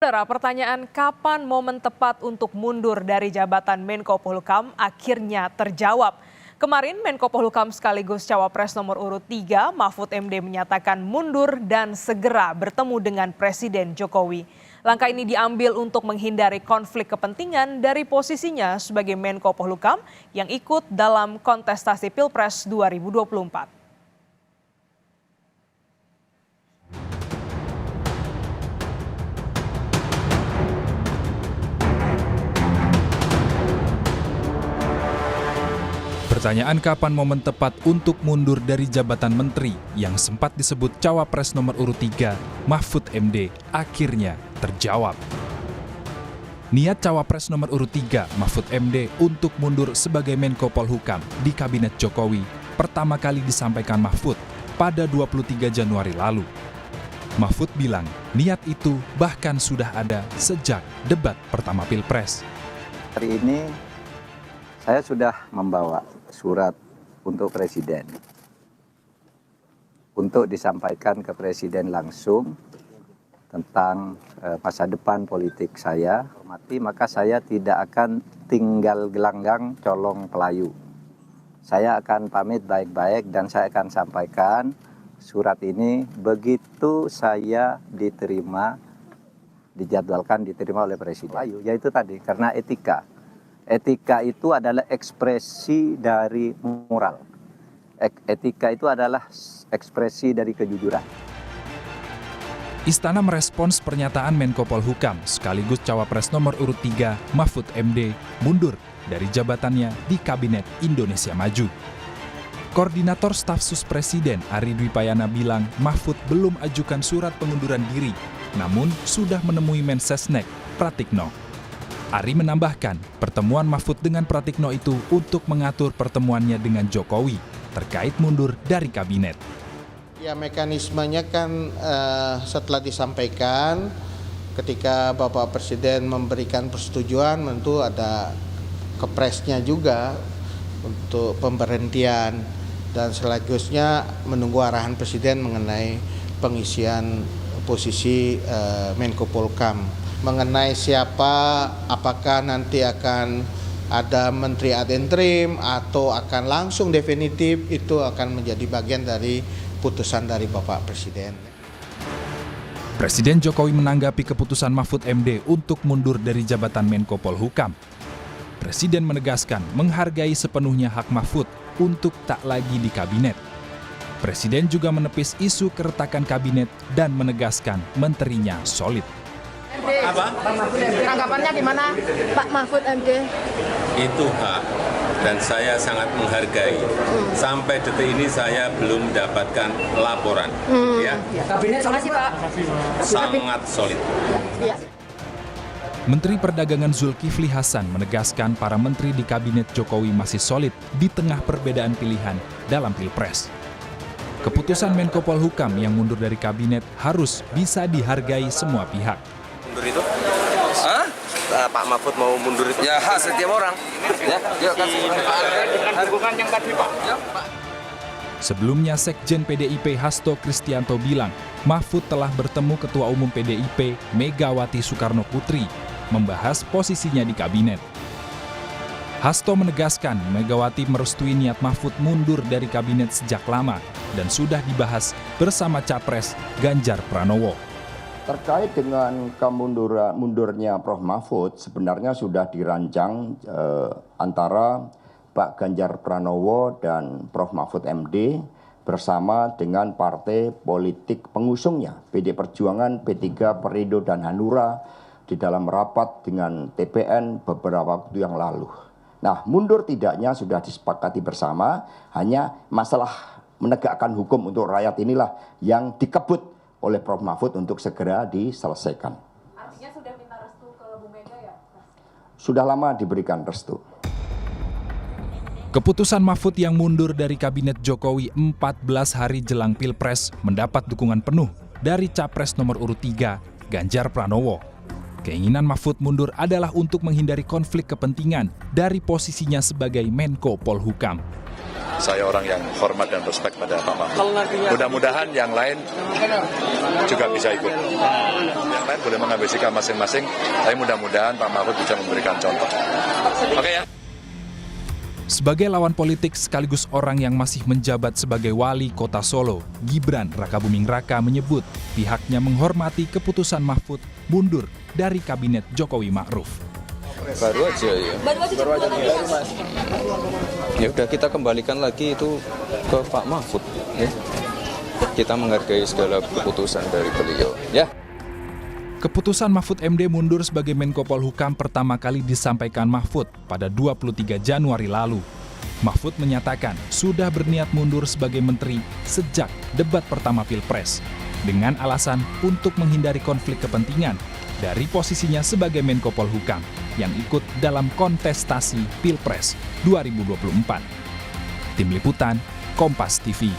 Saudara, pertanyaan kapan momen tepat untuk mundur dari jabatan Menko Polhukam akhirnya terjawab. Kemarin Menko Polhukam sekaligus Cawapres nomor urut 3 Mahfud MD menyatakan mundur dan segera bertemu dengan Presiden Jokowi. Langkah ini diambil untuk menghindari konflik kepentingan dari posisinya sebagai Menko Polhukam yang ikut dalam kontestasi Pilpres 2024. Pertanyaan kapan momen tepat untuk mundur dari jabatan menteri yang sempat disebut Cawapres nomor urut 3 Mahfud MD akhirnya terjawab. Niat Cawapres nomor urut 3 Mahfud MD untuk mundur sebagai Menko Polhukam di Kabinet Jokowi pertama kali disampaikan Mahfud pada 23 Januari lalu. Mahfud bilang niat itu bahkan sudah ada sejak debat pertama Pilpres. Hari ini saya sudah membawa surat untuk Presiden, untuk disampaikan ke Presiden langsung tentang masa depan politik saya. Maka saya tidak akan tinggal gelanggang colong pelayu. Saya akan pamit baik-baik dan saya akan sampaikan surat ini begitu saya diterima, dijadwalkan diterima oleh Presiden. Yaitu tadi, karena etika. Etika itu adalah ekspresi dari moral. Etika itu adalah ekspresi dari kejujuran. Istana merespons pernyataan Menko Polhukam sekaligus Cawapres nomor urut 3 Mahfud MD mundur dari jabatannya di Kabinet Indonesia Maju. Koordinator Staf Sus Presiden Ari Dwi Payana bilang Mahfud belum ajukan surat pengunduran diri, namun sudah menemui Mensesnek Pratikno. Ari menambahkan, pertemuan Mahfud dengan Pratikno itu untuk mengatur pertemuannya dengan Jokowi terkait mundur dari kabinet. Ya, mekanismenya kan setelah disampaikan ketika Bapak Presiden memberikan persetujuan, tentu ada kepresnya juga untuk pemberhentian dan selanjutnya menunggu arahan Presiden mengenai pengisian posisi Menko Polhukam. Mengenai siapa, apakah nanti akan ada menteri ad interim atau akan langsung definitif, itu akan menjadi bagian dari putusan dari Bapak Presiden. Presiden Jokowi menanggapi keputusan Mahfud MD untuk mundur dari jabatan Menko Polhukam. Presiden menegaskan menghargai sepenuhnya hak Mahfud untuk tak lagi di kabinet. Presiden juga menepis isu keretakan kabinet dan menegaskan menterinya solid. Apa? Tanggapannya gimana Pak Mahfud MD? Itu hak dan saya sangat menghargai. Sampai detik ini saya belum mendapatkan laporan. Ya. Kabinet solid Pak. Sangat solid. Ya. Menteri Perdagangan Zulkifli Hasan menegaskan para menteri di Kabinet Jokowi masih solid di tengah perbedaan pilihan dalam Pilpres. Keputusan Menko Polhukam yang mundur dari kabinet harus bisa dihargai semua pihak. Mundur itu? Hah? Pak Mahfud mau mundur itu? Ya, hak setiap orang. Ya, yuk kasih. Dengan dukungan yang tadi, Pak. Ya, Pak. Sebelumnya Sekjen PDIP Hasto Kristianto bilang, Mahfud telah bertemu Ketua Umum PDIP Megawati Soekarno Putri membahas posisinya di kabinet. Hasto menegaskan Megawati merestui niat Mahfud mundur dari kabinet sejak lama dan sudah dibahas bersama Capres Ganjar Pranowo. Terkait dengan mundurnya Prof. Mahfud, sebenarnya sudah dirancang antara Pak Ganjar Pranowo dan Prof. Mahfud MD bersama dengan partai politik pengusungnya, PD Perjuangan, P3, Perindo, dan Hanura di dalam rapat dengan TPN beberapa waktu yang lalu. Nah, mundur tidaknya sudah disepakati bersama, hanya masalah menegakkan hukum untuk rakyat inilah yang dikebut oleh Prof. Mahfud untuk segera diselesaikan. Artinya sudah minta restu ke Bu Mega ya? Sudah lama diberikan restu. Keputusan Mahfud yang mundur dari Kabinet Jokowi 14 hari jelang Pilpres mendapat dukungan penuh dari Capres nomor urut 3, Ganjar Pranowo. Keinginan Mahfud mundur adalah untuk menghindari konflik kepentingan dari posisinya sebagai Menko Polhukam. saya orang yang hormat dan respect pada Pak Mahfud. Mudah-mudahan yang lain juga bisa ikut. Yang lain boleh mengambil sikap masing-masing, tapi mudah-mudahan Pak Mahfud bisa memberikan contoh. Oke ya. Sebagai lawan politik sekaligus orang yang masih menjabat sebagai wali kota Solo, Gibran Rakabuming Raka menyebut pihaknya menghormati keputusan Mahfud mundur dari kabinet Jokowi Ma'ruf. Baru aja ya. Baru aja Mas. Ya udah kita kembalikan lagi itu ke Pak Mahfud ya. Kita menghargai segala keputusan dari beliau ya. Keputusan Mahfud MD mundur sebagai Menko Polhukam pertama kali disampaikan Mahfud pada 23 Januari lalu. Mahfud menyatakan sudah berniat mundur sebagai menteri sejak debat pertama Pilpres dengan alasan untuk menghindari konflik kepentingan dari posisinya sebagai Menko Polhukam yang ikut dalam kontestasi Pilpres 2024. Tim Liputan, Kompas TV.